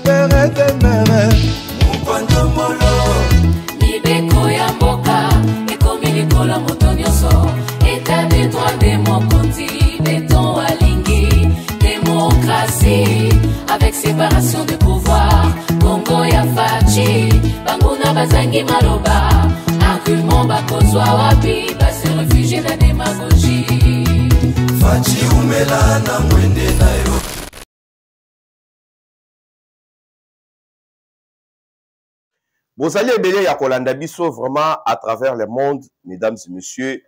père et de mère. Mukwando molo mibeko ya mboka ekomi likolo moto nyonso. État de droit démocratie béton alingi démocratie avec séparation de pouvoir. Congo ya fachi banguna bazangi maloba argument bakozwa wapi basi réfugié na démagogie. Fachi umela na mwende na yo. Vous allez béler ya kolanda biso vraiment à travers le monde, mesdames et messieurs.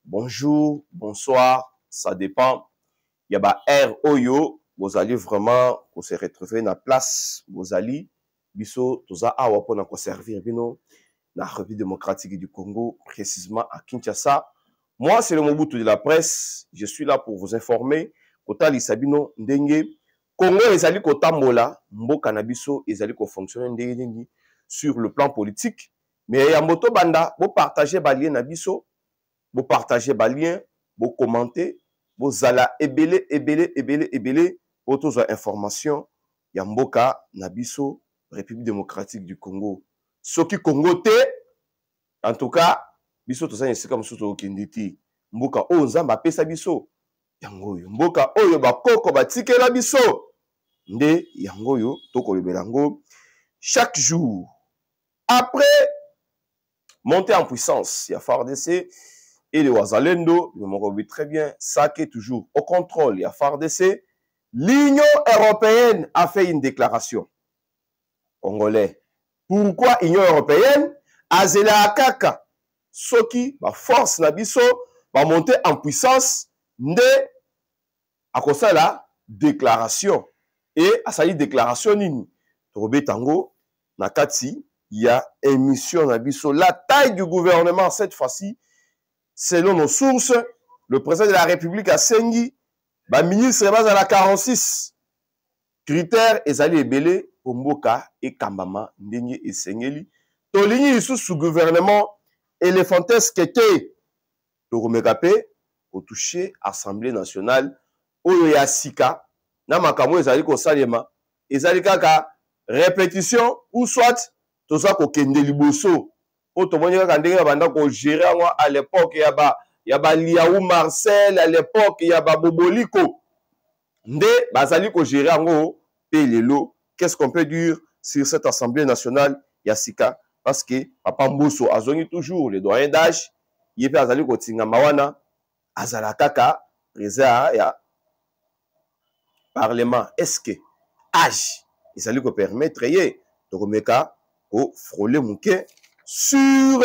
Bonjour, bonsoir, ça dépend. Il y a ba R Oyo, vous allez vraiment se retrouver dans la place, vous allez biso toza awa pour nous servir bino na République démocratique du Congo, précisément à Kinshasa. Moi, c'est le Mobutu de la presse. Je suis là pour vous informer. Kota lisabino ndenge Congo ezali kotambola, mboka na biso ezali ko fonctionner ndenge sur le plan politique. Mais ya moto banda, vous partagez ba lien na biso, vous partagez ba lien, vous commentez, vous allez ebele pour toutes les informations. Ya mboka na biso République démocratique du Congo. Soki Congo te, en tout cas, biso to sa comme soto okinditi. Mboka o nzamba pesa biso. Yango yo mboka oyo bakoko batikela biso. Nde yango yo toko lebelango chaque jour. Après monter en puissance, il y a FARDC et le Wazalendo, je me rappelle très bien, ça qui est toujours au contrôle, il y a FARDC. L'Union européenne a fait une déclaration. Congolais. Pourquoi l'Union européenne a zela kaka soki ba force na biso va monter en puissance nde à cause de la déclaration et à sa déclaration nini Tobe Tango Nakati il y a émission na biso la taille du gouvernement cette fois-ci selon nos sources le président de la République a sengi ba ministre base à la 46 critères ezali ebele Mboka et Kambama ndenge esengeli tolingi sous gouvernement éléphantesque te toromekape au toucher Assemblée nationale oyo ya sika na makambo ezali ko salema ezali kaka répétition ou soit toza ko kende liboso po tomoni kaka ndenge banda ko gérer à l'époque ya ba Liaou Marcel à l'époque ya ba Boboliko nde bazali ko gérer ngo pe lelo. Qu'est-ce qu'on peut dire sur cette Assemblée nationale Yassika? Parce que Papa Mbosso a zoni toujours les doyens d'âge. Il est azali kotinga mawana azala kaka président ya parlement. Est-ce que âge ezali ko permettre ye de remeka ko frôler mouke sur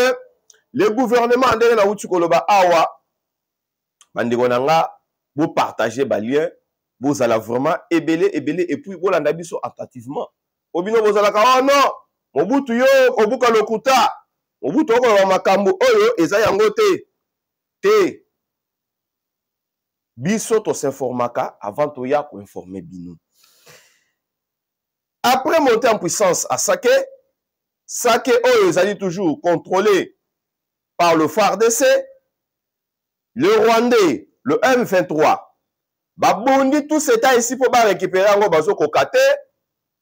le gouvernement ndenge na uti koloba awa bandeko nanga vous partagez ba lien. Vous allez vraiment ébélé et puis vous l'en biso attentivement. Obino vous allez oh non, Mobutu yo obuka lokuta, Mobutu oko makambo oyo eza yango te. Biso to s'informaka avant to ya ko informer bino. Après monter en puissance à Sake oyo ezali toujours contrôlé par le FARDC, le Rwandais, le M23. Babondi tout cet temps ici pour récupérer un bazo kokate.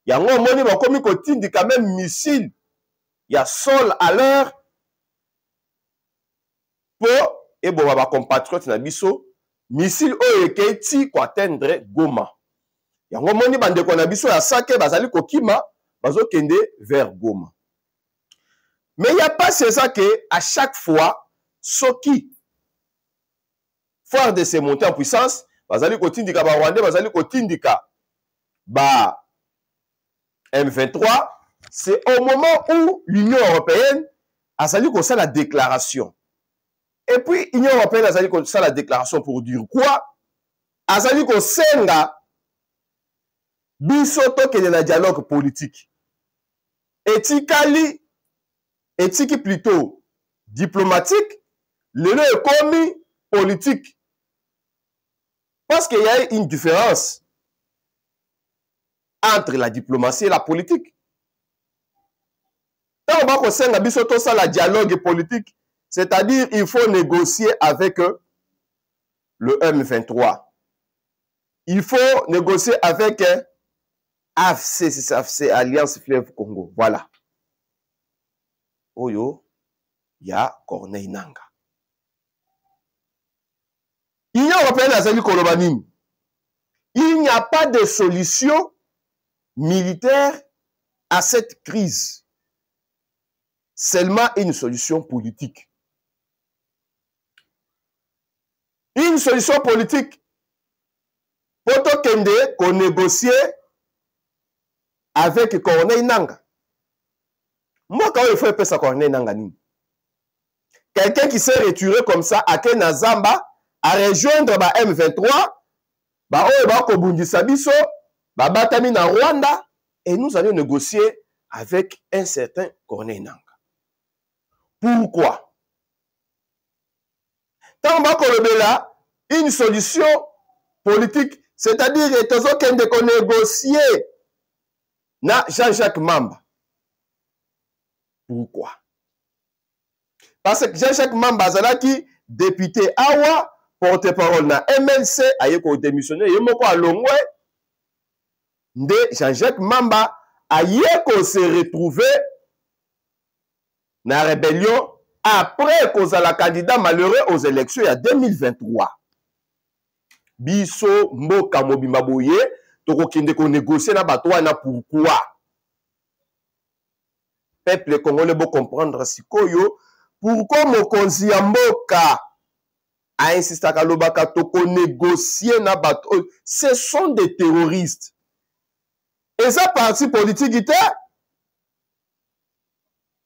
Yango moni bakomi kotindi quand même missile. Il y a sol à l'heure pour et bon ba compatriote na biso missile oyo eketi ko atteindre Goma. Yango moni bandeko na biso ya Sake bazali kokima bazo kende vers Goma. Mais il y a pas c'est ça que à chaque fois soki fort de se monter en puissance bazali kotindika ba Rwandais bazali kotindika ba M23, c'est au moment où l'Union européenne a sali comme ça la déclaration. Et puis l'Union européenne a sali comme ça la déclaration pour dire quoi? A sali comme senga biso toke de la dialogue politique. Éthiquement plutôt diplomatique, le commis politique. Parce qu'il y a une différence entre la diplomatie et la politique. Quand on va concernant biso ça la dialogue politique, c'est-à-dire il faut négocier avec le M23. Il faut négocier avec AFC, c'est ça, AFC, Alliance Fleuve Congo. Voilà. Oyo, il y a Corneille Nangaa. L'Union européenne a dit Kolobanine. Il n'y a pas de solution militaire à cette crise. Seulement une solution politique. Une solution politique. Poto Kende qu'on négocie avec Corneille Nangaa. Moi, quand il faut appeler ça Corneille Nangaa, quelqu'un qui s'est retiré comme ça à Kenazamba à rejoindre ba M23, ba oyo ba kobundisa biso, ba batami na Rwanda, et nous allons négocier avec un certain Corneille Nangaa. Pourquoi? Tant ba kolobela une solution politique, c'est-à-dire que nous négocier na Jean-Jacques Mamba. Pourquoi? Parce que Jean-Jacques Mamba zalaki député awa porte-parole na MLC aye ko démissionner yemoko alongwe nde Jean-Jacques Mamba aye ko se retrouver na rébellion après cause la candidat malheureux aux élections en 2023. Biso mboka mobimba boye toko kende ko négocier na bato wana pourquoi? Peuple congolais bo comprendre sikoyo pourquoi mokonzi ya mboka a insisté à Kalobaka toko négocier na bato. Ce sont des terroristes. Et ça parti politique était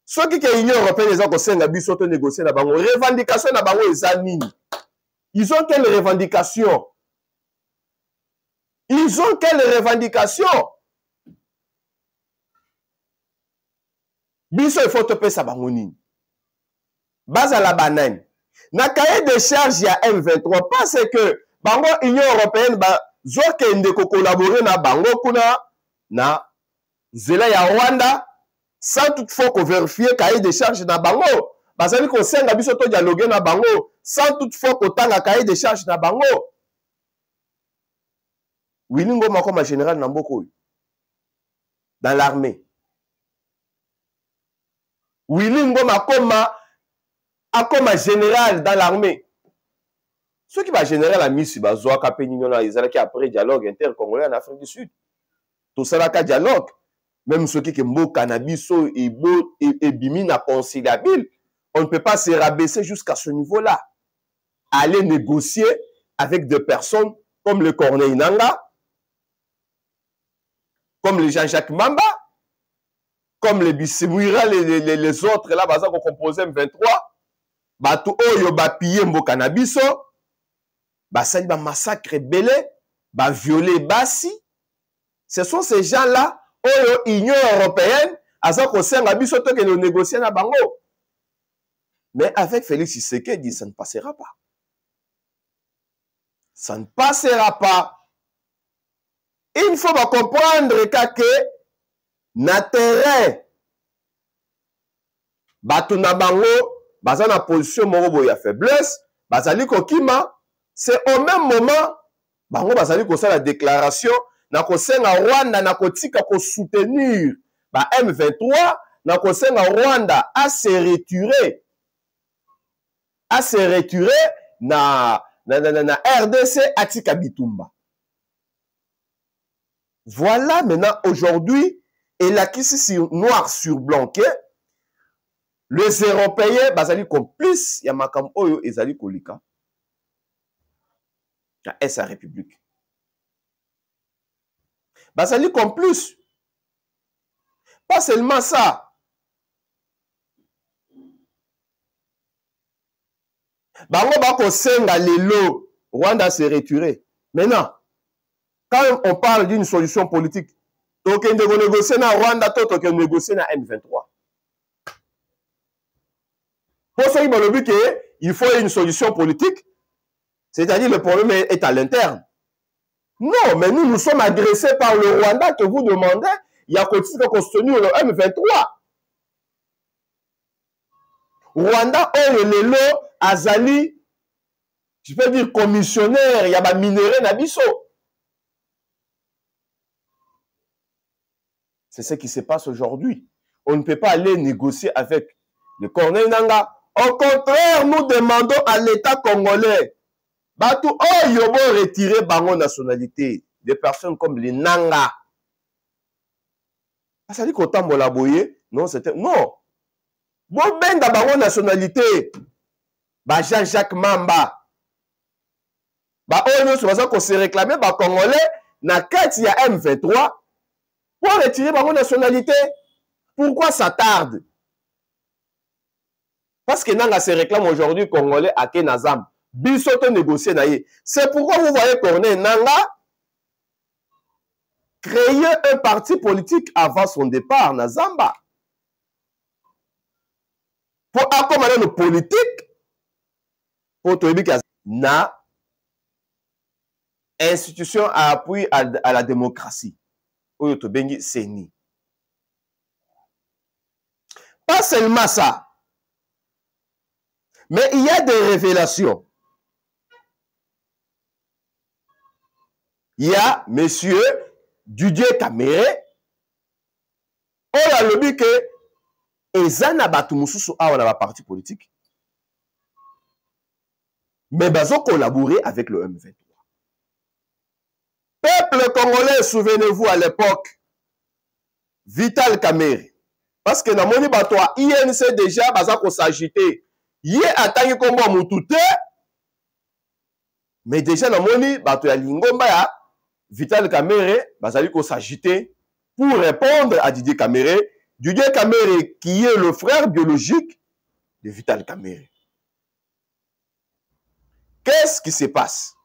ceux qui l'Union européenne les ont conseillé biso to négocier na bango revendication na bango ezanini. Ils ont quelle revendication? Ils ont quelle revendication? Biso il faut te payer sa bango nini. Base à la banane. Na cahier de charge ya M23 parce que bango Union européenne ba zokende ko collaborer na bango kuna na zela ya Rwanda sans toutefois ko vérifier cahier de charge na bango bazali ko senga biso to dialoguer na bango sans toutefois ko tanga cahier de charge na bango. Willy Ngoma comme général na mboko dans l'armée. Willy Ngoma comme général dans l'armée. Ceux qui va général à Miss Bazoa Kapenino, ils allaient après dialogue inter-congolais en Afrique du Sud. Tout ça là dialogue. Même ceux qui ont cannabis et bimina conciliable, on ne peut pas se rabaisser jusqu'à ce niveau-là. Aller négocier avec des personnes comme le Corneille Nangaa, comme le Jean-Jacques Mamba, comme les Bissimouira, les autres là, qui ont composé M23. Bato oyo ba piller mboka na biso ba sali ba massacre belé ba violer basi. Ce sont ces gens là oyo Union européenne aza ko senga biso to ke no négocier na bango. Mais avec Félix Tshisekedi ça ne passera pas. Ça ne passera pas. Il faut pas comprendre que na terrain bato na bango baza na position moko ya faiblesse, bazali kokima, c'est au même moment, bango bazali kosa la déclaration, na kosenga Rwanda na kotika ko soutenir ba M23, na kosenga Rwanda à se retirer na RDC atika Bitumba. Voilà maintenant aujourd'hui, et là qui c'est noir sur blanc que les Européens, bazali complice, ya makam oyo ezali kolika. Ya sa République. Bazali complice. Pas seulement ça. Bango bako senga lelo, Rwanda s'est retiré. Maintenant, quand on parle d'une solution politique, toke ndeko négocier na Rwanda, toke négocier na M23. Pour ça, il faut une solution politique, c'est-à-dire le problème est à l'interne. Non, mais nous sommes agressés par le Rwanda que vous demandez, il y a continué à soutenir le M23. Rwanda, Lelo, Azali, je peux dire commissionnaire, il y a des minéraux Nabiso. C'est ce qui se passe aujourd'hui. On ne peut pas aller négocier avec le Corneille Nangaa. Au contraire, nous demandons à l'État congolais Batou Oyo bo retirer bango nationalité. Des personnes comme les Nangaa. Ça dit qu'autant Mola Boye, non, c'était. Non. Bon, ben bango nationalité. Ba Jean-Jacques Mamba. Ba Oyo, c'est ça qu'on s'est réclamé, ba Congolais, na 4 il y a M23. Pour retirer bango nationalité. Pourquoi ça tarde? Parce que Nanga se réclame aujourd'hui Congolais à Kenazam. Bisoto négocier naïe. C'est pourquoi vous voyez Corneille Nangaa créer un parti politique avant son départ na Zamba. Pour accommoder nos politiques, pour trouver qu'il y a na institution à appui à la démocratie. Ou yoto bengi seni. Pas seulement ça. Mais il y a des révélations. Il y a monsieur Didier Kamere. On a le but que Ezana Batumususu a un parti politique. Mais ils ont collaboré avec le M23. Peuple congolais, souvenez-vous à l'époque, Vital Kamere. Parce que dans mon batoa, INC déjà, ils ont s'agité. Yé atangi kombo mutute. Mais déjà dans mon batoa Lingomba ya Vital Kamere, bazali ko s'agiter pour répondre à Didier Kamere. Didier Kamere qui est le frère biologique de Vital Kamere. Qu'est-ce qui se passe?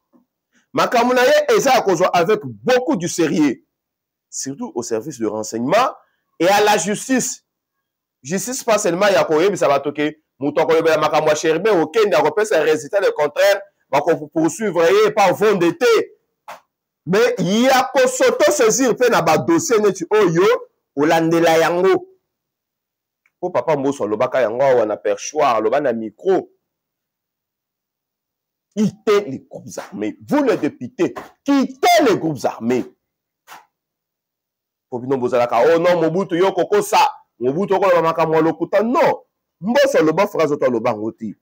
Makamunaye eza akozwa avec beaucoup de sérieux, surtout au service de renseignement et à la justice. Justice pas seulement ya koyebi ça va toquer muto koyeba makamwa cherbe okende akopesa résultat le contraire va poursuivre et pas vendette. Mais il y a ko s'auto saisir pe na ba dossier neti oyo olandela yango. O papa mboso lobaka yango wana perchoir loba na micro. Quittez les groupes armés. Vous les députés, quittez les groupes armés. Oh non, Mobutu yo koko sa. Mobutu ko maka mo lokuta non. Mboso loba phrase to loba ngoti.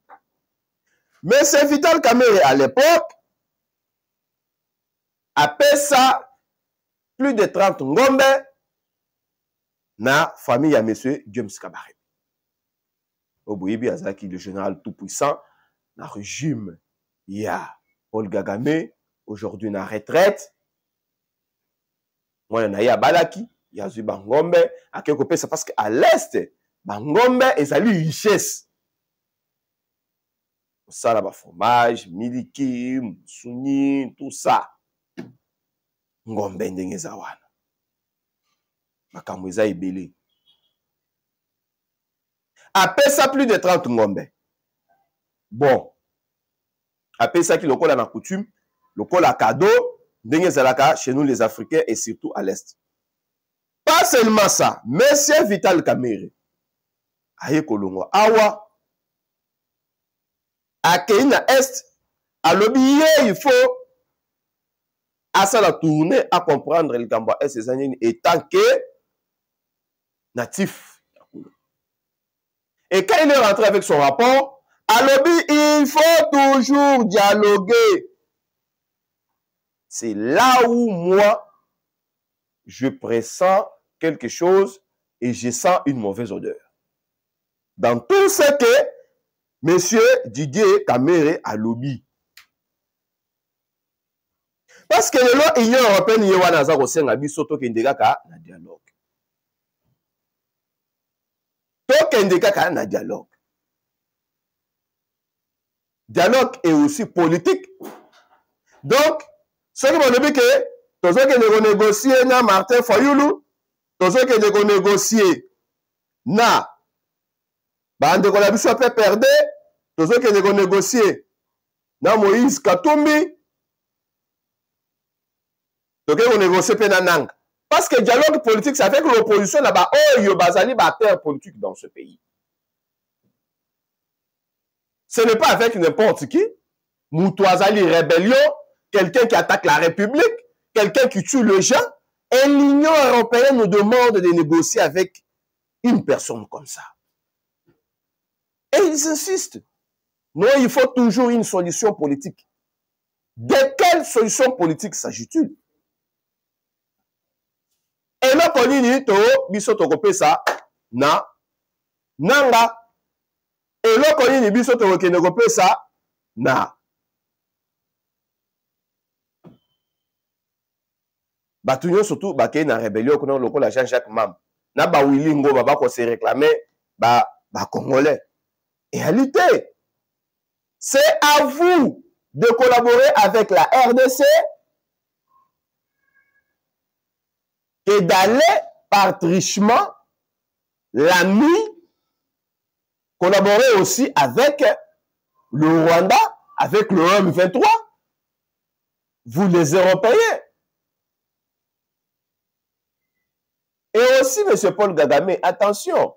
Mais c'est Vital Kamere à l'époque appelle ça plus de 30 ngombe na famille à monsieur James Kabarebe. Oboyebi azaki le général tout puissant na régime. Il y a Paul Kagame, aujourd'hui en retraite. Moi, il y a Balaki, il y a Bangombe. À quelque part, c'est parce qu'à l'Est, Bangombe est une richesse. Ça, là, fromage, miliki, souni, tout ça. Ngombe ndengezawana. Makamweza ibele. Après ça, plus de 30 ngombe. Bon. Après ça, qui le col à la coutume, le col à cadeau, chez nous les Africains et surtout à l'Est. Pas seulement ça, monsieur Vital Kamere, aye kolongo awa, à Kenya Est, à l'obéir, il faut à ça la tourner à comprendre le Gamba et ses années étant que natif. Et quand il est rentré avec son rapport, à l'obéir, il faut toujours dialoguer. C'est là où moi, je pressens quelque chose et je sens une mauvaise odeur. Dans tout ce que monsieur Didier Kamere a lobby. Parce que l'Union européenne y a un senga bisoto kendeka na dialogue. To kendeka na dialogue. Dialogue est aussi politique. Donc, ce qui m'a dit que tous ceux qui ont négocié na Martin Fayoulou, tous ceux qui ont négocié na bande de la biso peut perdre, tous ceux qui ont négocié na Moïse Katumbi, tous ceux qui ont négocié Penanang. Parce que le dialogue politique, ça fait que l'opposition là-bas, oh, il y a bazali bataille politique dans ce pays. Ce n'est pas avec n'importe qui. Moutouazali rébellion, quelqu'un qui attaque la République, quelqu'un qui tue les gens. Et l'Union européenne nous demande de négocier avec une personne comme ça. Et ils insistent. Non, il faut toujours une solution politique. De quelle solution politique s'agit-il? Et là, quand on dit, biso tokopé ça, na, nanga. Et là, quand on dit, biso tokopé ça, na. Batunyo surtout, baké na rébellion, qu'on a le la Jean-Jacques Mam. Na ba Willingo, ba ko se réclamer, ba Congolais. Et en réalité, c'est à vous de collaborer avec la RDC et d'aller par trichement la nuit collaborer aussi avec le Rwanda, avec le M23. Vous les Européens. Et aussi, M. Paul Kagame, attention,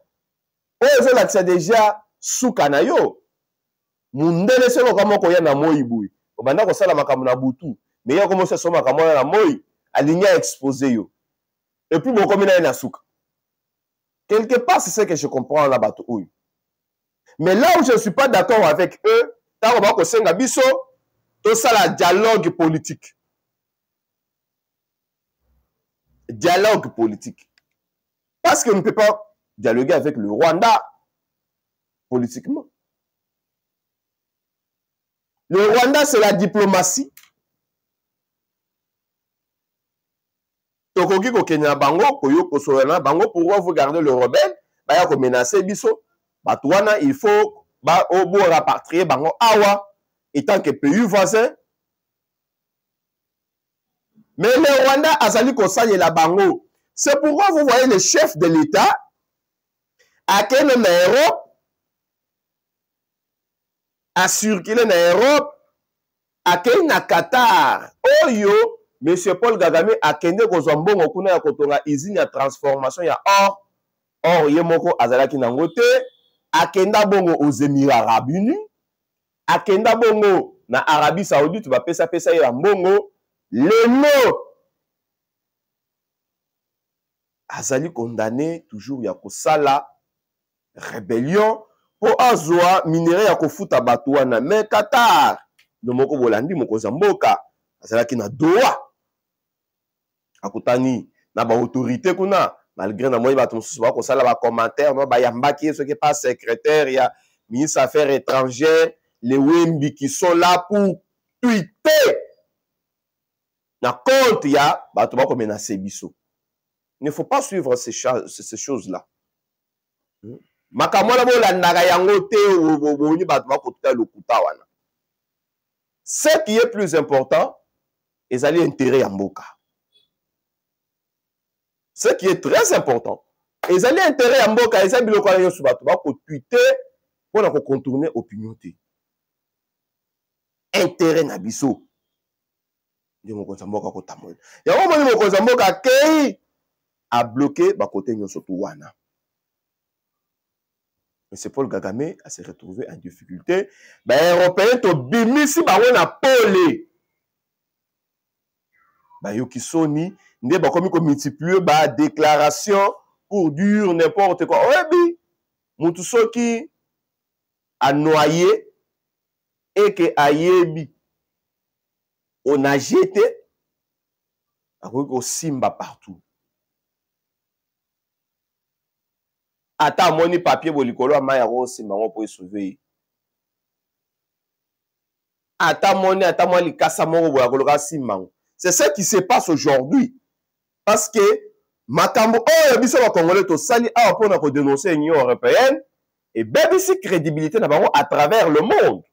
c'est déjà sous Kanayo. Mundele se lokamo koya na moi boui. Obanda ko sala makambo na butu. Mais ya commencé so makambo na moi, aligné exposé yo. Et puis bon comme na souka. Quelque part c'est ce que je comprends là bato oyo. Mais là où je ne suis pas d'accord avec eux, ta ba ko senga biso to sala dialogue politique. Dialogue politique. Parce qu'on ne peut pas dialoguer avec le Rwanda politiquement. Le Rwanda, c'est la diplomatie. Tokoki ko Kenya bango, koyo ko Sorana bango, pourquoi vous gardez le rebelle? Baya ko menacer biso. Batouana, il faut ba obo rapatrier bango awa, étant que pays voisin. Mais le Rwanda a sali ko sali la bango. C'est pourquoi vous voyez le chef de l'État à quel Europe a circulé en Europe, à quel na Qatar. Oyo, M. Paul Kagame a kende ko zombongo kuna ya kotonga usine ya transformation ya or. Or yemoko azalaki nangote, a kenda bongo aux Émirats Arabes Unis, a kenda bongo na Arabie Saoudite ba pesa ya mbongo le mot azali condamné toujours ya kosala rébellion pour azwa minerai ya kofuta bato wana. Mais Qatar no moko bolandi moko zamboka azalaki na Doha akutani na ba autorité kuna malgré na moyi bato mosusu ba kosala ba commentaire no ba yambaki ce qui pas secrétaire ya ministre affaires étrangères les Wembi qui sont là pour tweeter na compte ya bato ba ko menacer biso. Il ne faut pas suivre ces choses-là. Ce qui est plus important, c'est l'intérêt à Mboka. Ce qui est très important, c'est l'intérêt à Mboka. C'est pour contourner l'opinion. Intérêt à Bisso. A bloqué ba côté nyosoto wana. Mais c'est Paul Kagame a se retrouvé en difficulté. Ben européen to bimisi ba wona polé. Ba yokisoni nde ba komi ko multiplier ba déclaration pour dire n'importe quoi. Oyebi mutu soki a noyé et que ayebi on a jeté a ko simba partout. Ata moni papier bolikolo amaya ko simbango po sauver. Ata moni likasa moko boya koloka simbango. C'est ce qui se passe aujourd'hui. Parce que makambo oyo biso ba Congolais to sali a pona ko dénoncer l'Union européenne et bebisi crédibilité na bango à travers le monde.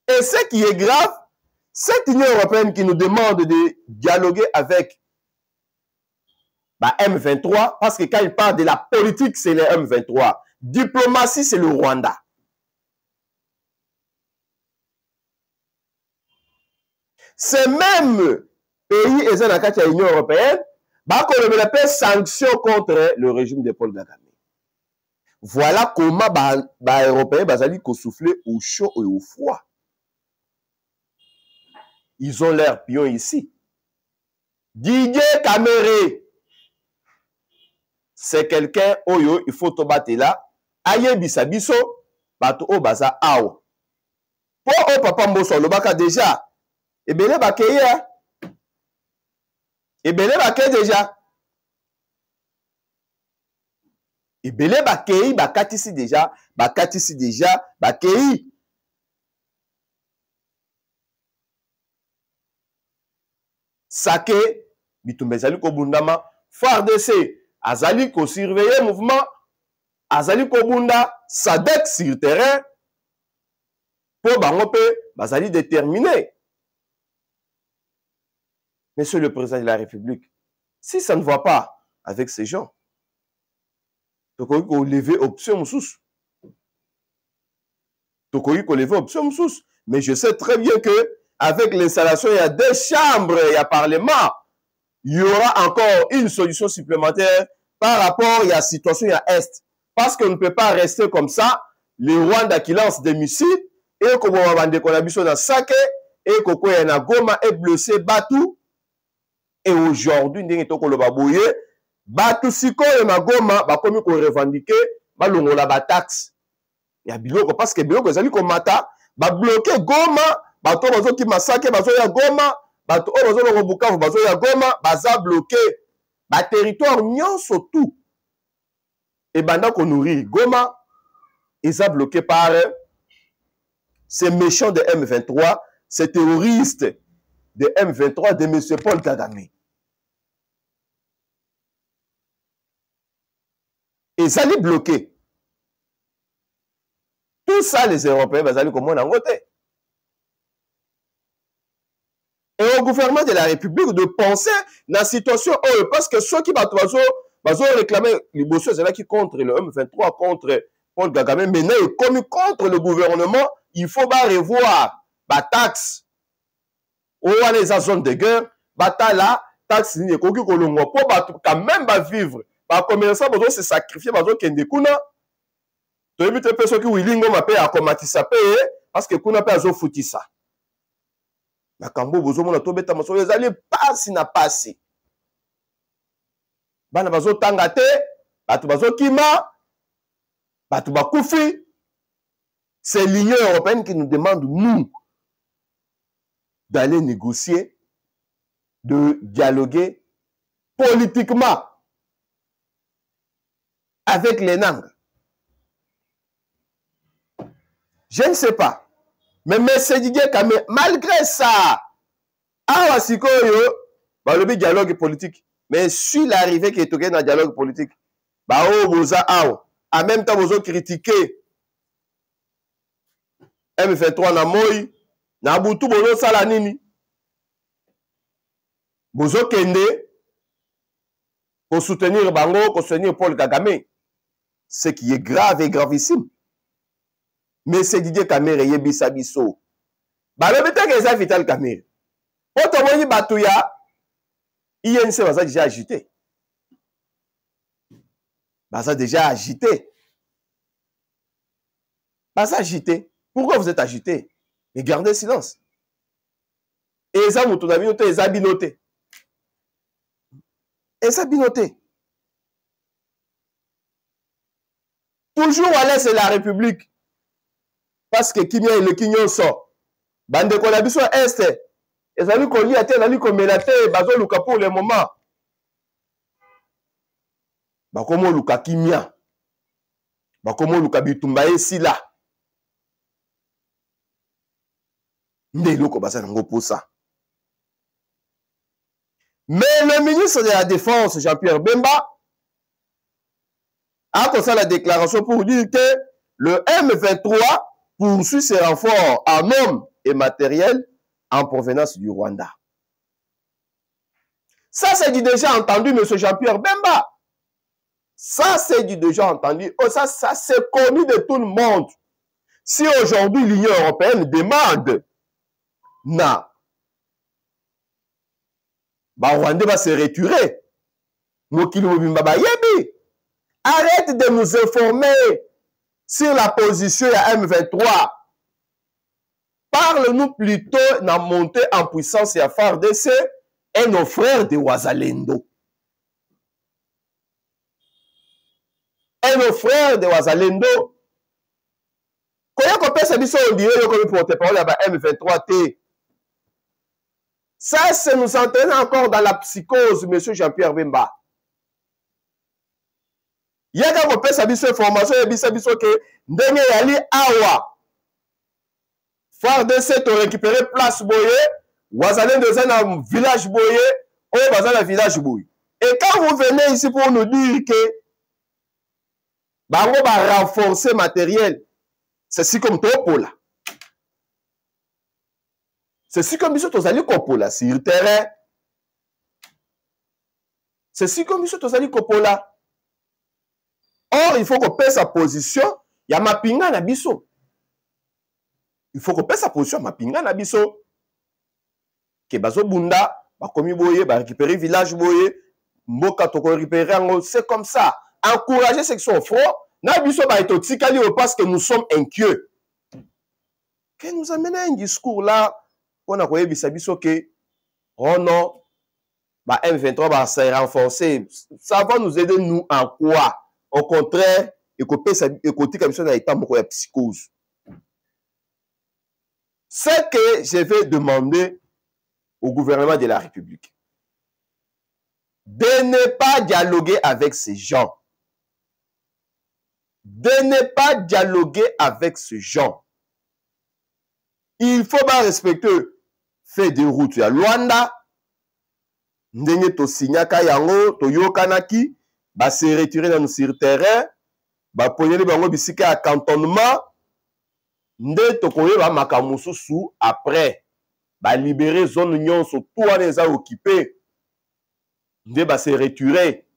Et ce qui est grave, cette Union européenne qui nous demande de dialoguer avec bah, M23, parce que quand il parle de la politique, c'est le M23. Diplomatie, c'est le Rwanda. Ces mêmes pays et dans l'Union européenne, bah, qu'on appelle sanctions contre le régime de Paul Kagame. Voilà comment les Européens ont soufflé au chaud et au froid. Ils ont l'air pions ici. Didier Kamere, c'est quelqu'un oyo il faut tobater là. Aye bisabiso, bato o baza awa. Po o papa mboso lobaka déjà. Ebele bakeye. Ebele bakeye déjà. Ebele bakeye bakatisi déjà, bakeye. Sake bitumba ezali kobundama FARDC azali ko surveiller mouvement azali kobunda SADC sur terrain po bango pe bazali déterminé. Monsieur le président de la République, si ça ne va pas avec ces gens, tokoki ko lever option mosusu. Tokoki ko lever option mosusu, mais je sais très bien que avec l'installation, il y a 2 chambres, il y a parlement. Il y aura encore une solution supplémentaire par rapport à la situation à Est. Parce qu'on ne peut pas rester comme ça. Le Rwanda qui lance des missiles, et qu'on va dans Sake, et qu'on va Goma, et blessé Batou. Et aujourd'hui, nous avons Batou Siko et Goma, comme on revendique, on a taxe. Il y a Biloko, parce que Biloko, ils ont mata, bloqué Goma. Bato bazo ki Masake bazo ya Goma, bato o bazo lo Bukavu bazo ya Goma, baza bloqué ba territoire nyonso tout. Et banda ko nourrir Goma, ils ont bloqué par ces méchants de M23, ces terroristes de M23 de M. Paul Kagame. Ils allaient bloquer. Tout ça, les Européens, ils allaient comme on a voté. Et au gouvernement de la République de penser dans la situation, parce que ceux qui vont réclamer les bosseurs, c'est là qui contre le M23, contre Paul Kagame, maintenant, comme contre le gouvernement, il faut revoir la taxe. Ou les zones de guerre, la taxe, il faut quand même vivre. Par commerçant, ils vont se sacrifier, ils vont se kuna. Tu as vu des personnes qui ont dit parce que kuna pas zo fouti ça. Makambo bozomona tobeta masolo ezali pasi na pasi. Bana bazo tanga te, batu bazo kima, batu bakufi. C'est l'Union européenne qui nous demande, nous, d'aller négocier, de dialoguer politiquement avec les Nang. Je ne sais pas. Mais M. Didier Kamere, malgré ça, awa sikoyo, le dialogue politique. Mais sur l'arrivée qui est toqué dans le dialogue politique, en même temps, vous avez critiqué M23 na Moï, na Boutou, vous Salanini. Vous avez kende pour soutenir Bango, pour soutenir Paul Kagame. Ce qui est grave et gravissime. Mais c'est Didier Kamere yebisa biso. Balobeta keza Vital Kamere. Poto moyi batuya INC baza déjà agité. Baza déjà agité. Baza agité. Pourquoi vous êtes agité? Mais gardez silence. Et ça mutu na binote eza binote. Et ça binote. Toujours à l'est c'est la République. Parce que Kimia et le Kinyon sort. Bande Kolabiso Est. Et ça lui collie à terre, lui comme melate, bazo luka pour le moment. Bakomo luka Kimia. Bakomo luka bitumba esila. Nde loko basa nango pour ça. Mais le ministre de la Défense, Jean-Pierre Bemba, a commencé la déclaration pour dire que le M23 poursuit ses renforts en hommes et matériel en provenance du Rwanda. Ça, c'est du déjà entendu, M. Jean-Pierre Bemba. Ça, c'est du déjà entendu. Oh, ça c'est connu de tout le monde. Si aujourd'hui l'Union européenne demande, Rwanda va se retirer. Arrête de nous informer sur la position à M23. Parle-nous plutôt de la montée en puissance à FARDC et nos frères de Wazalendo. Et nos frères de Wazalendo. Quand on pèse biso on dirait comme porte-parole à M23T. Ça, c'est nous entraîner encore dans la psychose, monsieur Jean-Pierre Bemba. Il y a quand on pèse biso formation et biso que ndenge yali awa. FARDC to récupérer place boye, Wazalendo dans un village boye, ou dans un village boye. Et quand vous venez ici pour nous dire que on va renforcer matériel, c'est si comme Topola. C'est si comme Bissot Tozali Kopola sur le terrain. C'est si comme Bissot Tozali Kopola. Or, il faut qu'on paie sa position. Il y a ma pinga na biso. Il faut qu'on paie sa position. Ma pinga na biso. Que bazo bunda, ba komi boye, ba récupérer village boye, mboka toko récupérer ango. C'est comme ça. Encourager ceux qui sont forts. Na biso ba eto tikali parce que nous sommes inquiets. Que nous amène un discours là. On a croyé biso que oh non, bah M23 va se renforcer. Ça va nous aider nous en quoi? Au contraire, écoutez comme ça dans l'état de psychose. C'est que je vais demander au gouvernement de la République de ne pas dialoguer avec ces gens. De ne pas dialoguer avec ces gens. Il faut pas respecter fait de route ya Luanda. Ndenge to signaka yango to yokanaki ba se retirer dans sur terrain ba ponyele bango bisika ya cantonnement nde to koyeba makamusu sous après ba libérer zone nyonso tout wana eza occupé nde ba se retirer.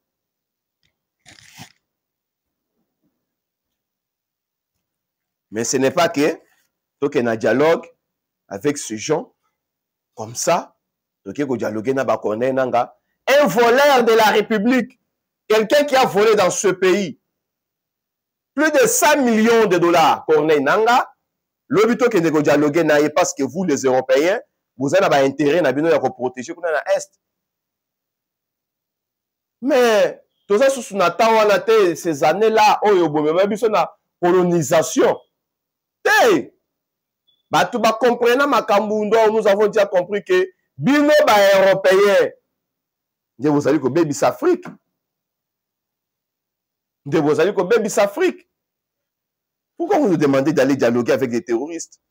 Mais ce n'est pas que donc un dialogue avec ces gens comme ça, un voleur de la République, quelqu'un qui a volé dans ce pays plus de 100 millions de dollars, Corneille Nanga, le but que de dialoguer n'a parce que vous, les Européens, vous avez un intérêt à protéger l'Est. Mais tout ça, ces années-là, la colonisation. Tout va comprendre nous avons déjà compris que bino ba européen de vous allez ko baby Afrique pourquoi vous nous demandez d'aller dialoguer avec des terroristes?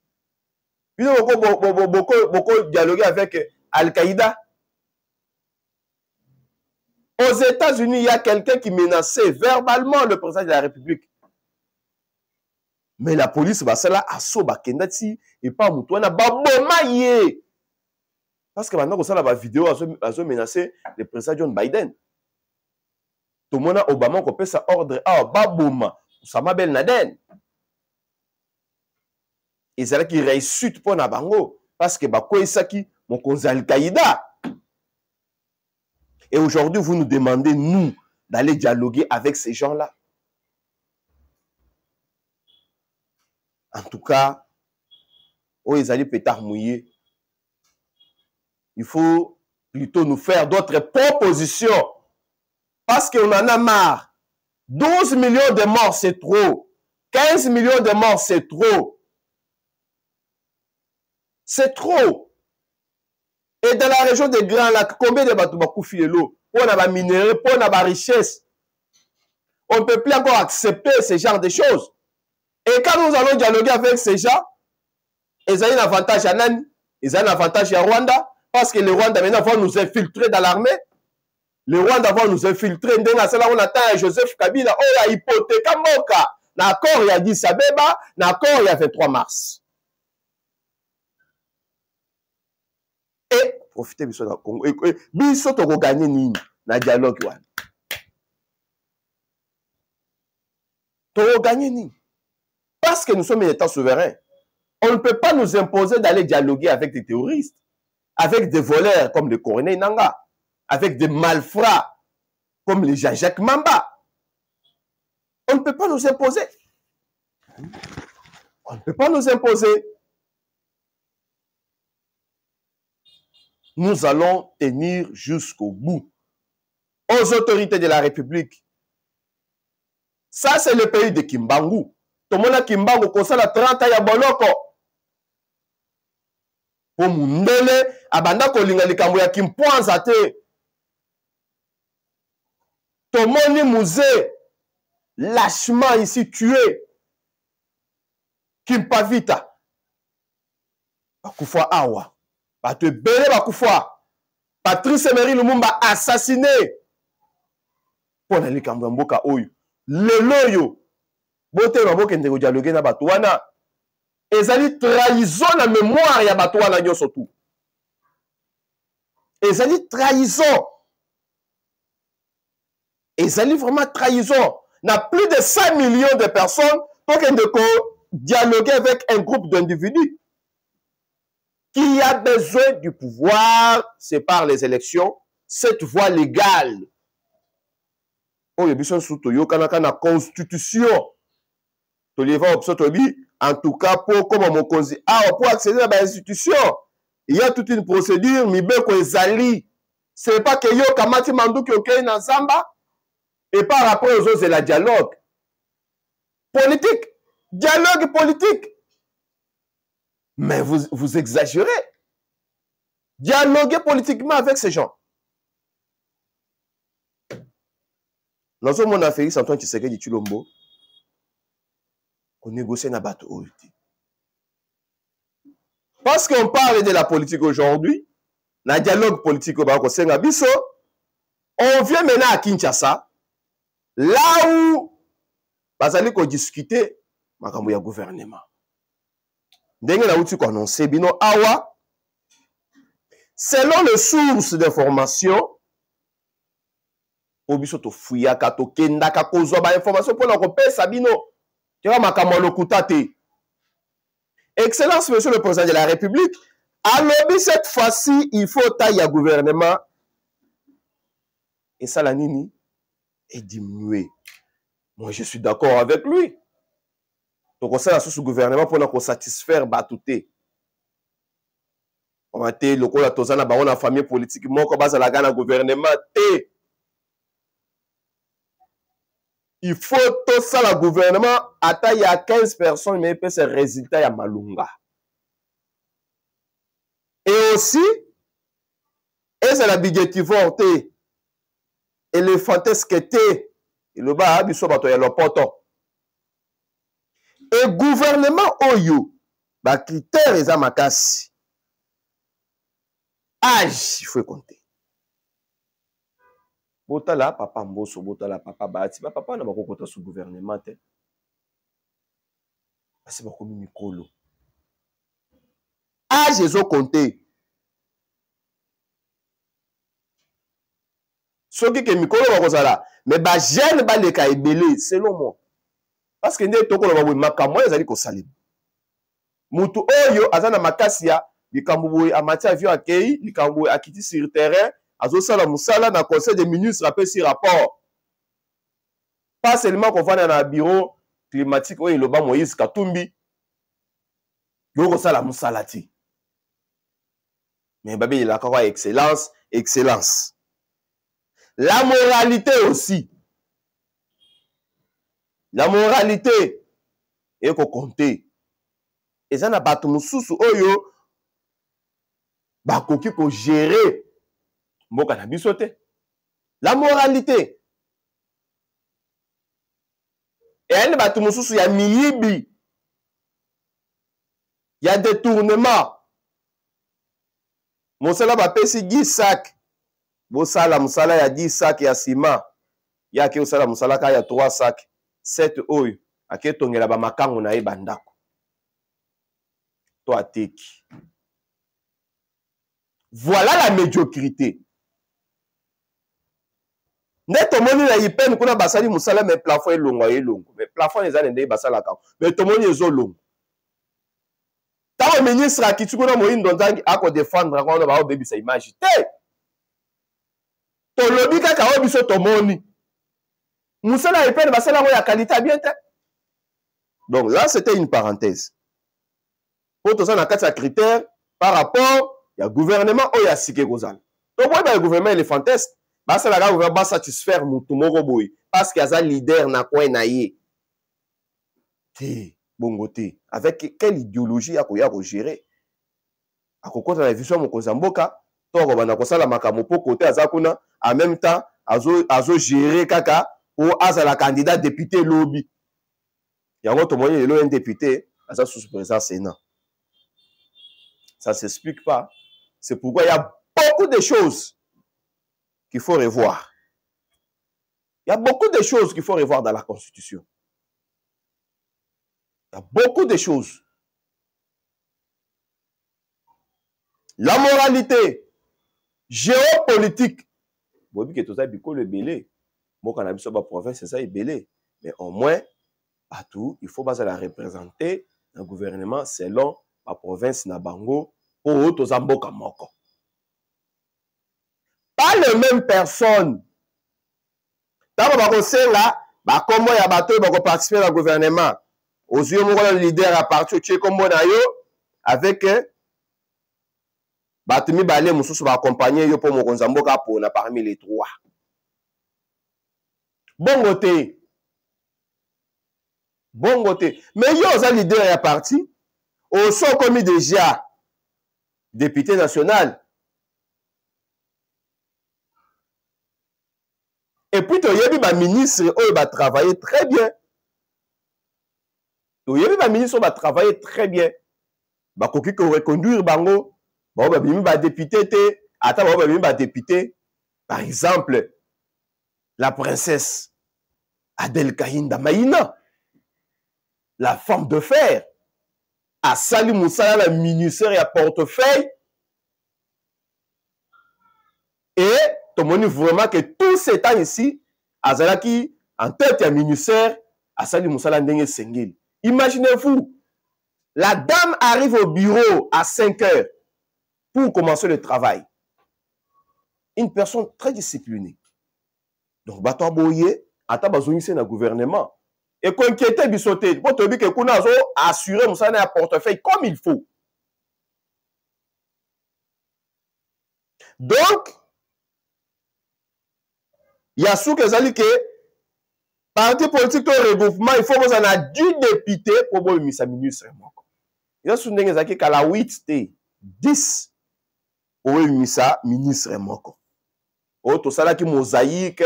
Bino beaucoup dialoguer avec Al-Qaïda. Aux États-Unis, il y a quelqu'un qui menaçait verbalement le président de la République. Mais la police va cela asso bakendati et pas mutwana babomaye parce que maintenant que ça la vidéo a menacé le président John Biden. Tout le monde Obama ko pesa ordre ah baboma Osama Ben Laden. Et c'est là qui réussit pour na bango parce que bakoisaki mon konzi Al-Qaïda. Et aujourd'hui vous nous demandez nous d'aller dialoguer avec ces gens-là. En tout cas, ils allaient pétard mouillé. Il faut plutôt nous faire d'autres propositions. Parce qu'on en a marre. 12 millions de morts, c'est trop. 15 millions de morts, c'est trop. C'est trop. Et dans la région des Grands Lacs, combien de bateaux bakoufi l'eau? On a des minéraux, on a des richesses. On ne peut plus encore accepter ce genre de choses. Et quand nous allons dialoguer avec ces gens, ils ont un avantage à Nani, ils ont un avantage à Rwanda, parce que le Rwanda maintenant va nous infiltrer dans l'armée. Le Rwanda va nous infiltrer. On attend Joseph Kabila, oh, il y a hypothèque Moka. D'accord, il y a 10 Abeba, d'accord, il y a 23 mars. Et profitez de ça. Biso to gagner ni na dialogue wan. To gagner ni. Parce que nous sommes un État souverain. On ne peut pas nous imposer d'aller dialoguer avec des terroristes, avec des voleurs comme le Corneille Nanga, avec des malfrats comme les Jean-Jacques Mamba. On ne peut pas nous imposer. On ne peut pas nous imposer. nous allons tenir jusqu'au bout. Aux autorités de la République. Ça, c'est le pays de Kimbangu. Tout le monde a Kimbangu, comme ça, la 30 ans, il y a Boloko. Pour Mundele, Abanda Kolinga, les Kamouya Kimpoanza te. Tout le monde musée, lâchement ici tué. Kimpavita. Bakoufa Awa. Bate Bele Bakoufa. Patrice Emery Lumumba assassiné. Pour les Kamboya Oyo. Le loyo. Bote Mboka ndeko dialoguer na bato wana. Ezali trahison na mémoire ya bato wana nyo surtout. Ezali trahison. Ezali vraiment trahison. Na plus de 5 millions de personnes pour qu'on dialoguer avec un groupe d'individus qui a besoin du pouvoir, c'est par les élections, cette voie légale. Oh, il y a une constitution. En tout cas, pour comme on pour accéder à l'institution, il y a toute une procédure. Ce n'est pas que yo kamati mandu ki okei na zamba et par rapport aux autres, c'est la dialogue politique. Dialogue politique. Mais vous exagérez. Dialoguer politiquement avec ces gens. Dans ce monde Félix Antoine Tshisekedi Tshilombo, on négocie na bato oyo. Parce qu'on parle de la politique aujourd'hui, na dialogue politique au Bako Senga Biso, on vient maintenant à Kinshasa, là où bazali ko discuter makambo ya gouvernement. Ndenge na uti ko annoncer bino awa, selon les sources d'information, obiso to fuyaka to kendaka kozwa ba information pour la kopesa bino. Tu vois makambo lokuta te. Excellence, monsieur le président de la République, alors cette fois-ci, il faut tailler gouvernement. Et ça, la nini est diminué. Moi, je suis d'accord avec lui. Donc, on sait la source du gouvernement pour nous satisfaire batouté. On a été le coup de la baron la famille politique, moi, comme ça, la gagne gouvernement. Il faut tout ça, le gouvernement, attends, il y a 15 personnes, mais il peut se résultat, il y a Malunga. Et aussi, et c'est la bigetivore, et le fantasque, et le bas, il y a le poton. Et gouvernement, oyo, bah, critères, les amakasi. Âge, il faut compter. Botala papa mboso, botala papa bati, papa na bako kota sous gouvernement te. C'est beaucoup mikolo. Âge ils ont compté. Ce qui est mikolo bako zala, mais ba jeune ba leka ebele selon moi. Parce que ndé toko ba makambo ezali ko salim. Mutu oyo azana makasia, likambo a matière avion akei, likambo akiti sur terrain. Azosala musala na conseil des ministres rappelle si rapport. Pas seulement qu'on va dans le bureau climatique où il y a Moïse Katumbi. Yoko sala musala ti. Mais babi il a encore excellence, excellence. La moralité aussi. La moralité est qu'on compter. Et ça n'a pas tout mususu oyo bakoki ko gérer. La moralité. Et elle va tout il y a milibi. Il y a détournement. Monsala va pesi 10 sacs. Bosala musala ya 10 sacs ya ciment. Ya ke osala musala ka ya 3 sacs. 7 oyo. Ake tongela ba makango na ye bandako. To ateki. Voilà la médiocrité. Net moni na yipen kuna basali musala mais plafond elongo elongo mais plafond ezali ndé basala ka mais to moni ezolongo ta ministre akiti kuna moyindo ndangi ako défendre ko na ba obebisa image te to lobi kaka obiso to moni musala yipen basala ngo ya qualité bien te. Donc là c'était une parenthèse pour tout ça na kati ya critère par rapport Il y a gouvernement ou il y a Sike Kozal. Donc, le gouvernement est fantastique. Ça va satisfaire Moutoumoro Boy. Parce qu'il y a un leader na quoi naïe. Bongoté. Avec quelle idéologie il y a gérer? À côté de la vision de Kozamboka, en même temps, azo gérer kaka pour la candidat député lobby. Il y a un autre moyen de un député, à sous-président Sénat. Ça ne s'explique pas. C'est pourquoi il y a beaucoup de choses qu'il faut revoir. Il y a beaucoup de choses qu'il faut revoir dans la Constitution. Il y a beaucoup de choses. La moralité géopolitique. Vous voyez que tout ça est le belé. Moi, quand on a vu ça, la province, c'est ça, il est belé. Mais au moins, partout, il faut la représenter dans le gouvernement selon la province Nabango pour autres Zamboka Moko. Pas les mêmes personnes. Tant que vous là, comment il y a bateau pour participer dans le gouvernement. Aux yeux de leader à partir de comme avec Batumi Balé Moussou va accompagner yo pour mon Zamboka pour na parmi les trois. Bon côté. Bon côté. Mais yo za leader à parti au sont commis déjà député national. Et puis tu y a ba ministre eux va travailler très bien. Tu y a ba ministre va travailler très bien. Ba koki ko reconduire bango. Bon, bah, député, député, par exemple, la princesse Adel Kahinda Maïna, la femme de fer, à Sali Moussala, la ministère et à portefeuille, et tu montres vraiment que tout ce temps ici, Azalaki, en tête, il y a ministère, à Sali Moussala, Ndenge Sengil. Imaginez-vous, la dame arrive au bureau à 5 heures. Pour commencer le travail. Une personne très disciplinée. Donc, Bato Aboye, ata bazongise na gouvernement. Et qu'on inquiète bisoté, pour te dire que qu'on a assuré mon salaire à portefeuille comme il faut. Donc, il y a sous que ça dit que parti politique au regroupement, il faut qu'on en a 10 députés pour bon ministre. Il y a sous que ça dit qu'à la 8 T, 10. Oui, misa ministre moko. Oh, tout ça là qui mosaïque,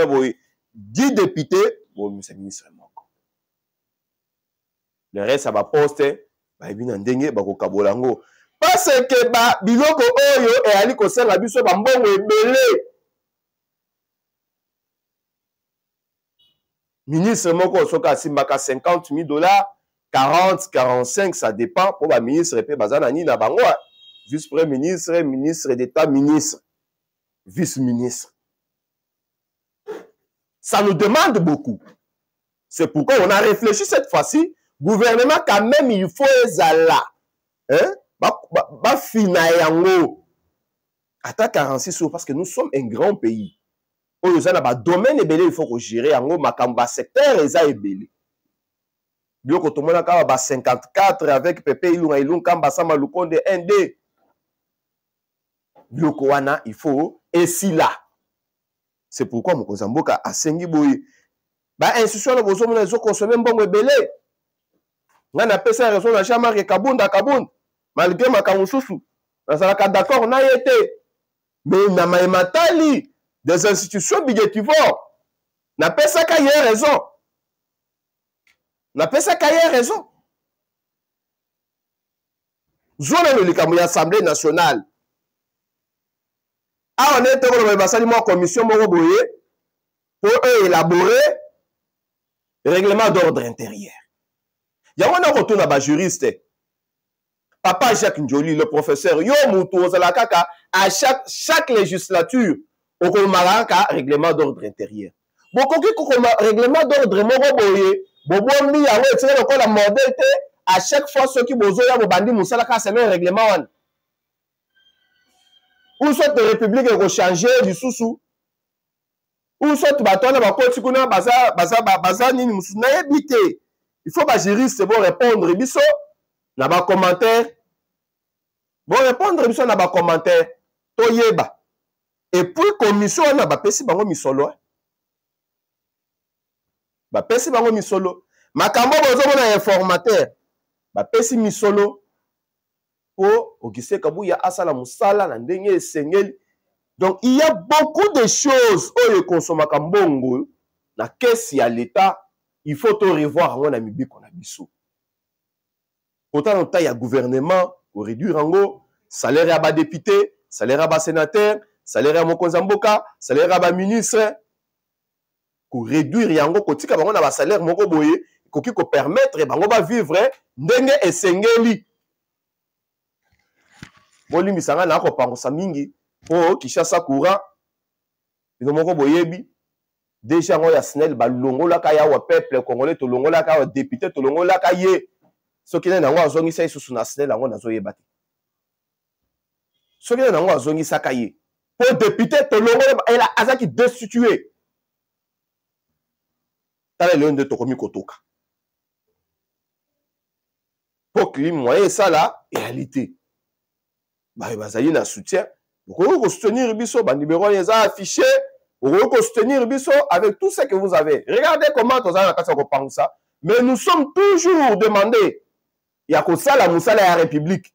10 députés, oui, misa ministre moko. Le reste, ça va poster, bah, il vient d'endenger, bah, kabolango. Parce que, bah, biloko oyo, et ali kose la biso, bah, mbongo ebele. Ministre moko, soka simbaka $50,000, 40, 45, ça dépend, pour bah, ministre, et puis, bah, zanani na bango, vice-premier ministre, ministre d'État, ministre, vice-ministre. Ça nous demande beaucoup. C'est pourquoi on a réfléchi cette fois-ci. Gouvernement, quand même, il faut là. Hein? Ba finayango. Attends 46 jours, parce que nous sommes un grand pays. Au domaine ebele, il faut gérer yango, makamba secteur, eza ebele. Bien que tout le monde a 54 avec Pepe Ilunga Kamba Sama Lukonde ND. Blokowana, il faut et si là. C'est pourquoi Mokozamboka a sengi boy. Ba institution na bozo mona zo consommer mbongo ebele. Nga na pesa raison na chama ke kabunda malgré makamususu. Na sala d'accord na yete. Mais na matali des institutions budgétivores. Na pesa ka y a raison. Na pesa ka y a raison. Zone le likamu ya Assemblée nationale. Ah, on est en commission pour élaborer le règlement d'ordre intérieur. Il y a un retour à juriste. Papa Jacques Njoli, le professeur, à chaque législature, on a un règlement d'ordre intérieur. Bon, règlement d'ordre à chaque fois, ceux qui c'est le règlement. Ou soit la République est changée du sous-sous. Ou soit il faut que les juristes vont répondre. Il y a des commentaires. Bon, répondre biso na ba commentaire. Toyeba. Et puis, commission, on a pesi bango misolo. Pesi bango misolo. Makambo bozo na informateur. Pesi misolo. Po, okise kabuya asala musala na ndenge esengeli. Donc, il y a beaucoup de choses où consomme kambongo na caisse ya l'État. Il faut tout revoir en Namibie qu'on a biso. Pourtant, il y a gouvernement pour réduire en gros salaire à bas député, salaire à bas sénateur, salaire à mokonzamboka, salaire à bas ministre. Pour réduire en gros côté quand on a salaire moko boye, ko permettre bango ba vivre ndenge esengeli. Boli misanga na ko pangosa mingi po Kishasa courant. Ils moko boyebi. Déjà on y a SNEL ba longola ka ya wa peuple congolais to longola ka wa député to longola ka ye. So ki na ngo azongisa isusu na SNEL ngo nazo yeba te. So ki na ngo azongisa ka ye. Po député to longola elle a azaki destitué. Tala le nde to komi kotoka. Po que moyen ça là réalité. Ba bazali na soutien. Vous pouvez soutenir biso ba numéro les a affiché. Vous pouvez soutenir biso avec tout ce que vous avez. Regardez comment vous avez ça. Mais nous sommes toujours demandés. Il y a que ça la moussala à la République.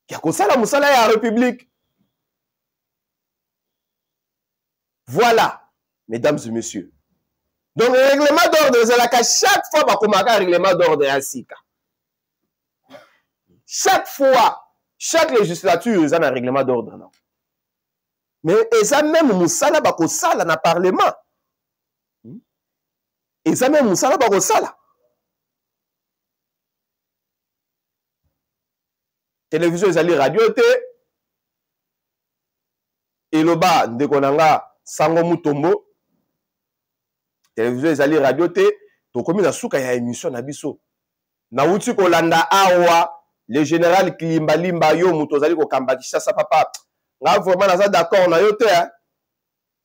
Il y a que ça la moussala à la République. Voilà, mesdames et messieurs. Donc, le règlement d'ordre, c'est là qu'à chaque fois, on a un règlement d'ordre à Sika. Chaque fois, chaque législature, il y a un règlement d'ordre. Mais ça même Moussala bako sala na parlement. Et ça même Moussala bako sala. Télévision ezali radio te. Eloba ndekonanga sango mutombo. Télévision ezali radio te. To komi na suka ya émission na biso. Na uti ko landa awa le général Kilimba Limba yo muto zali ko kamba Kishasa papa. Nga vraiment naza d'accord na yo te hein.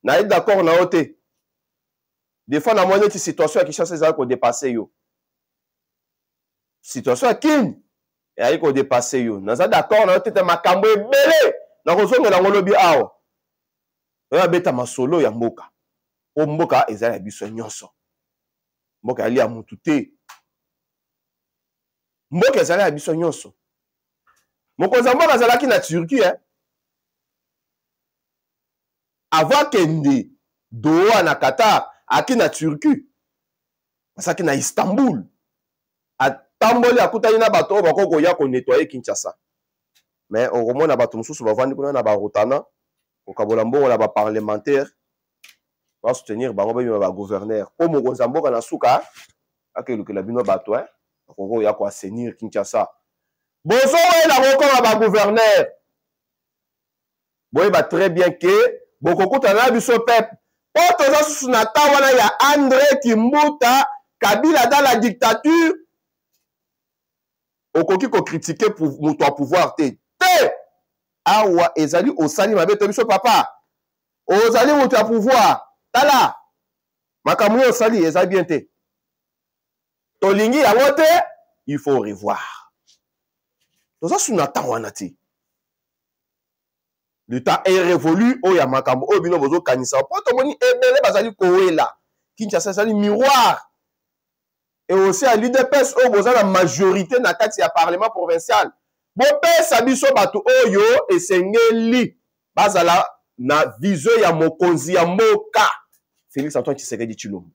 Na d'accord na yo te. Des fois na moyen de situation qui cherche ça ko dépasser yo. Situation kin et ko dépasser yo. Naza d'accord na yo te makambo ebele na kozongela ngolobi awa. Oya beta masolo ya mboka. O mboka ezala biso nyonso. Mboka ali ya mutu te. Mboka ezala ya biso nyonso. Mokonza mboka azalaki na Turquie hein. Avant kende Doha na Qatar, aki na Turquie, asaki na Istanbul, atamboli akutani na bato bako koya ko nettoyer Kinshasa. Mais au moment na bato mususu bavandi kuna na ba rotana, ko kabola mbongo na ba parlementaire, ba soutenir bango ba gouverneur. Po mokonza mboka na suka, akelukela bino bato hein, ko koya ko assainir Kinshasa. Bozo la ko ba gouverneur. Boye ba très bien que bokokuta na biso peuple. Poto za susunata wana ya André Kimbuta Kabila dans la dictature. Okoki ko critiquer pour muto a pouvoir te. Te! Awa ezali osali mabe to biso papa. Ozali muto a pouvoir. Tala. Makamu osali ezali bien te. Tolingi ya wote, il faut revoir. Toza sunata wana te. Le temps est révolu. Oh, ya makambo. Oh, bino bozo kanisa. Poto moni ebele bazali koela. Kinshasa sali miroir. Et aussi à l'UDPS, oh, boza la majorité na kati ya parlement provincial. Bo pesa biso bato oyo esengeli. Bazala na vision ya mokonzi ya mboka. Félix Antoine Tshisekedi Tshilombo.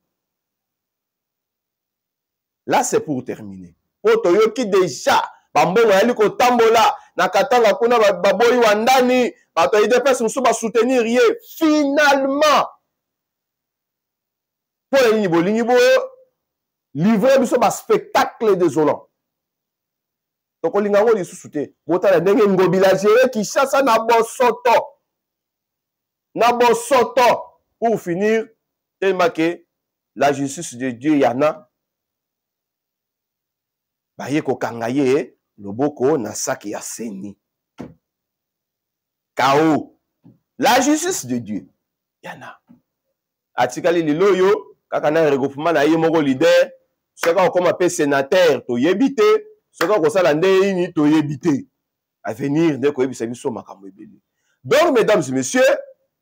Là, c'est pour terminer. Poto yo ki déjà bambongo yali ko tambola na katanga kuna baboyi wandani bato IDPS musu ba soutenir ye finalement pour les bolingi bo livrer biso ba spectacle désolant to kolinga ngo lisusu te botala ndenge ngobila gérer Kinshasa na bosoto pour finir tellement que la justice de Dieu yana ba ye ko kangaye loboko na saki ya seni. Kao. La justice de Dieu. Yana. Atikali liloyo, kaka na regroupement na ye moko leader, seka okoma pe sénateur to yebite, Ce qu'on ça l'année ni toyebité. À venir dès qu'on est sur ma caméra. Donc, mesdames et messieurs,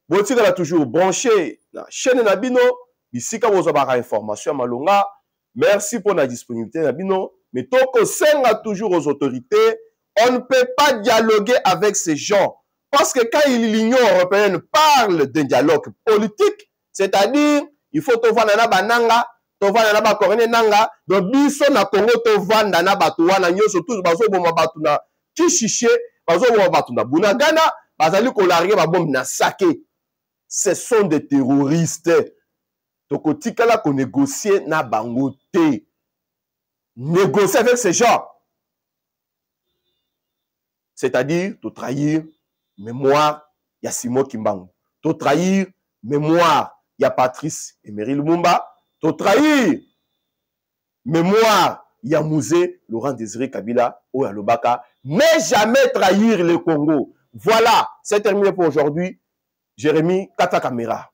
vous êtes toujours branché la chaîne Nabino. Ici, quand vous avez information malonga, merci pour la disponibilité Nabino. Mais tant qu'on sert toujours aux autorités, on ne peut pas dialoguer avec ces gens. Parce que quand l'Union européenne parle d'un dialogue politique, c'est-à-dire, il faut te voir dans bananga, te voir dans la Corée nanga, donc biso na Congo te voir dans la batouana, nyo surtout bazo bomba batuna Kishiché, bazo bomba batuna Bunagana, bazali ko larguer ba bombe na saké. Ce sont des terroristes. Donc tikala ko négocier na bango te. Négocier avec ces gens. C'est-à-dire, de trahir mémoire, il y a Simon Kimbangu. De trahir mémoire, il y a Patrice Emery Lumumba. De trahir mémoire, il y a Mouzé, Laurent Désiré Kabila, ou Alobaka. Mais jamais trahir le Congo. Voilà, c'est terminé pour aujourd'hui. Jérémy Kata Kamera.